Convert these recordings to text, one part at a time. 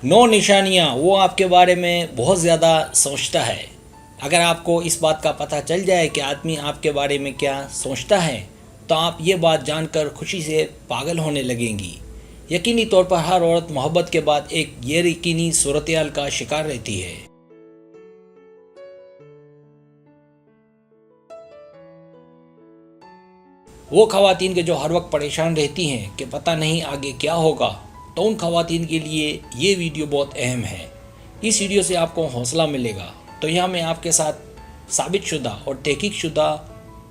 नौ निशानियाँ वो आपके बारे में बहुत ज़्यादा सोचता है। अगर आपको इस बात का पता चल जाए कि आदमी आपके बारे में क्या सोचता है, तो आप ये बात जानकर खुशी से पागल होने लगेंगी। यकीनी तौर पर हर औरत मोहब्बत के बाद एक गैर यकीनी सूरत-ए-हाल का शिकार रहती है। वो ख़वातीन के जो हर वक्त परेशान रहती हैं कि पता नहीं आगे क्या होगा, तो उन ख़वातीन के लिए ये वीडियो बहुत अहम है। इस वीडियो से आपको हौसला मिलेगा। तो यहाँ मैं आपके साथ साबित शुदा और तहकीक शुदा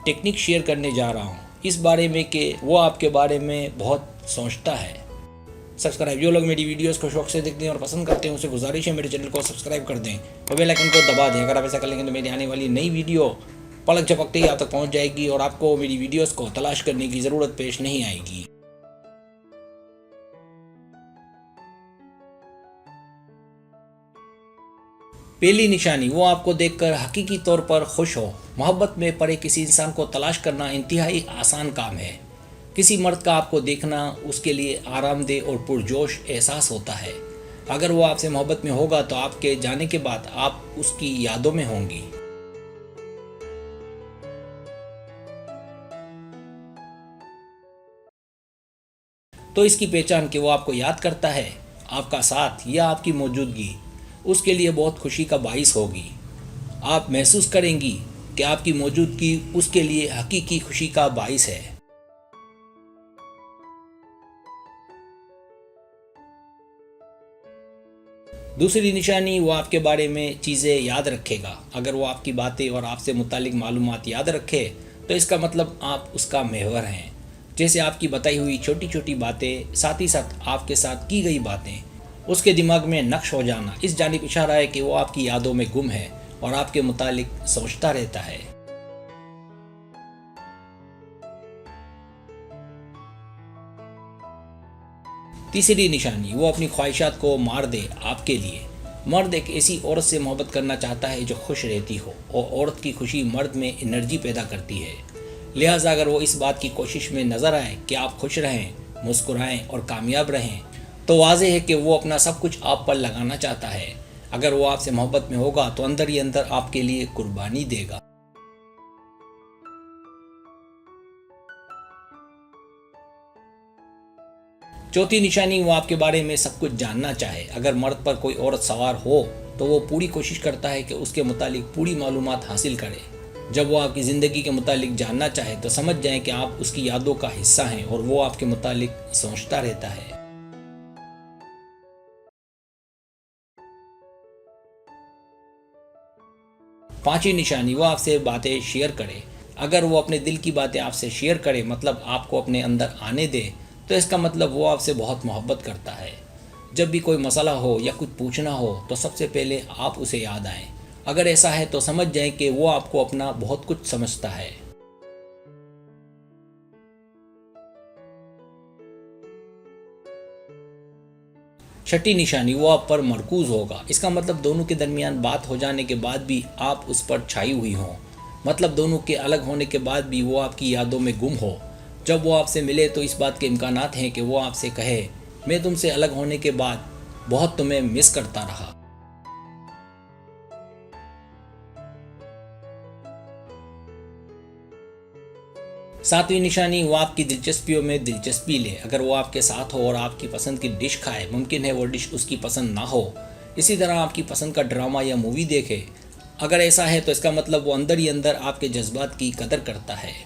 टेक्निक शेयर करने जा रहा हूँ इस बारे में कि वो आपके बारे में बहुत सोचता है। सब्सक्राइब, जो लोग मेरी वीडियोस को शौक से देखते हैं और पसंद करते हैं उनसे गुजारिश है मेरे चैनल को सब्सक्राइब कर दें और बेल आइकन को दबा दें। अगर आप ऐसा कर लेंगे तो मेरी आने वाली नई वीडियो पलक झपकते ही आप तक पहुंच जाएगी और आपको मेरी वीडियोस को तलाश करने की ज़रूरत पेश नहीं आएगी। पहली निशानी, वो आपको देखकर हकीकी तौर पर खुश हो। मोहब्बत में पड़े किसी इंसान को तलाश करना इंतहाई आसान काम है। किसी मर्द का आपको देखना उसके लिए आरामदेह और पुरजोश एहसास होता है। अगर वो आपसे मोहब्बत में होगा तो आपके जाने के बाद आप उसकी यादों में होंगी। तो इसकी पहचान कि वो आपको याद करता है, आपका साथ या आपकी मौजूदगी उसके लिए बहुत खुशी का बाइस होगी। आप महसूस करेंगी कि आपकी मौजूदगी उसके लिए हकीकी खुशी का बाइस है। दूसरी निशानी, वो आपके बारे में चीज़ें याद रखेगा। अगर वो आपकी बातें और आपसे मुतालिक मालूमात याद रखे तो इसका मतलब आप उसका महवर हैं। जैसे आपकी बताई हुई छोटी छोटी बातें, साथ ही साथ आपके साथ की गई बातें उसके दिमाग में नक्श हो जाना इस जानिब इशारा है कि वो आपकी यादों में गुम है और आपके मुतालिक सोचता रहता है। तीसरी निशानी, वो अपनी ख्वाहिशात को मार दे आपके लिए। मर्द एक ऐसी औरत से मोहब्बत करना चाहता है जो खुश रहती हो और औरत की खुशी मर्द में एनर्जी पैदा करती है। लिहाजा अगर वो इस बात की कोशिश में नज़र आए कि आप खुश रहें, मुस्कुराएं और कामयाब रहें, तो वाज़ेह है कि वो अपना सब कुछ आप पर लगाना चाहता है। अगर वो आपसे मोहब्बत में होगा तो अंदर ही अंदर आपके लिए कुर्बानी देगा। चौथी निशानी, वो आपके बारे में सब कुछ जानना चाहे। अगर मर्द पर कोई औरत सवार हो तो वो पूरी कोशिश करता है कि उसके मुतालिक पूरी मालूमात हासिल करे। जब वो आपकी ज़िंदगी के मुतालिक जानना चाहे तो समझ जाएं कि आप उसकी यादों का हिस्सा हैं और वो आपके मुतालिक सोचता रहता है। पांचवी निशानी, वो आपसे बातें शेयर करे। अगर वो अपने दिल की बातें आपसे शेयर करे, मतलब आपको अपने अंदर आने दे, तो इसका मतलब वो आपसे बहुत मोहब्बत करता है। जब भी कोई मसला हो या कुछ पूछना हो तो सबसे पहले आप उसे याद आएं। अगर ऐसा है तो समझ जाएं कि वो आपको अपना बहुत कुछ समझता है। छठी निशानी, वो आप पर मरकूज होगा। इसका मतलब दोनों के दरमियान बात हो जाने के बाद भी आप उस पर छाई हुई हों। मतलब दोनों के अलग होने के बाद भी वो आपकी यादों में गुम हो। जब वो आपसे मिले तो इस बात के इम्कानात हैं कि वो आपसे कहे, मैं तुमसे अलग होने के बाद बहुत तुम्हें मिस करता रहा। सातवीं निशानी, वो आपकी दिलचस्पियों में दिलचस्पी ले। अगर वो आपके साथ हो और आपकी पसंद की डिश खाए, मुमकिन है वो डिश उसकी पसंद ना हो। इसी तरह आपकी पसंद का ड्रामा या मूवी देखे। अगर ऐसा है तो इसका मतलब वो अंदर ही अंदर आपके जज्बात की कदर करता है।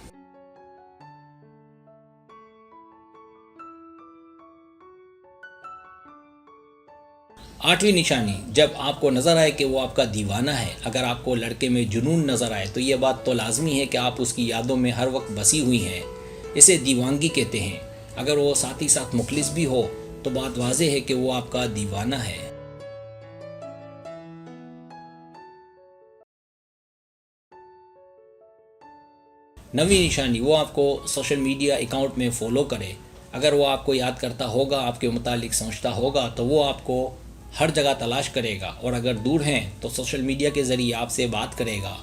आठवीं निशानी, जब आपको नज़र आए कि वो आपका दीवाना है। अगर आपको लड़के में जुनून नज़र आए तो ये बात तो लाजमी है कि आप उसकी यादों में हर वक्त बसी हुई हैं। इसे दीवानगी कहते हैं। अगर वो साथ ही साथ मुखलिस भी हो तो बात वाज़ेह है कि वो आपका दीवाना है। नवीं निशानी, वो आपको सोशल मीडिया अकाउंट में फ़ॉलो करे। अगर वो आपको याद करता होगा, आपके मुतालिक सोचता होगा, तो वो आपको हर जगह तलाश करेगा और अगर दूर हैं तो सोशल मीडिया के ज़रिए आपसे बात करेगा,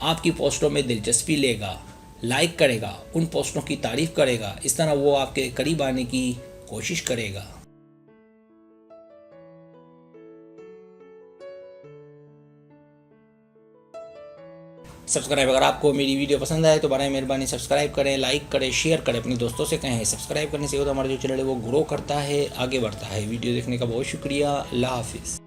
आपकी पोस्टों में दिलचस्पी लेगा, लाइक करेगा, उन पोस्टों की तारीफ़ करेगा। इस तरह वो आपके करीब आने की कोशिश करेगा। सब्सक्राइब। अगर आपको मेरी वीडियो पसंद आए तो बराए मेहरबानी सब्सक्राइब करें, लाइक करें, शेयर करें, अपने दोस्तों से कहें। सब्सक्राइब करने से होता हमारा जो चैनल है वो ग्रो करता है, आगे बढ़ता है। वीडियो देखने का बहुत शुक्रिया। अल्लाह हाफिज़।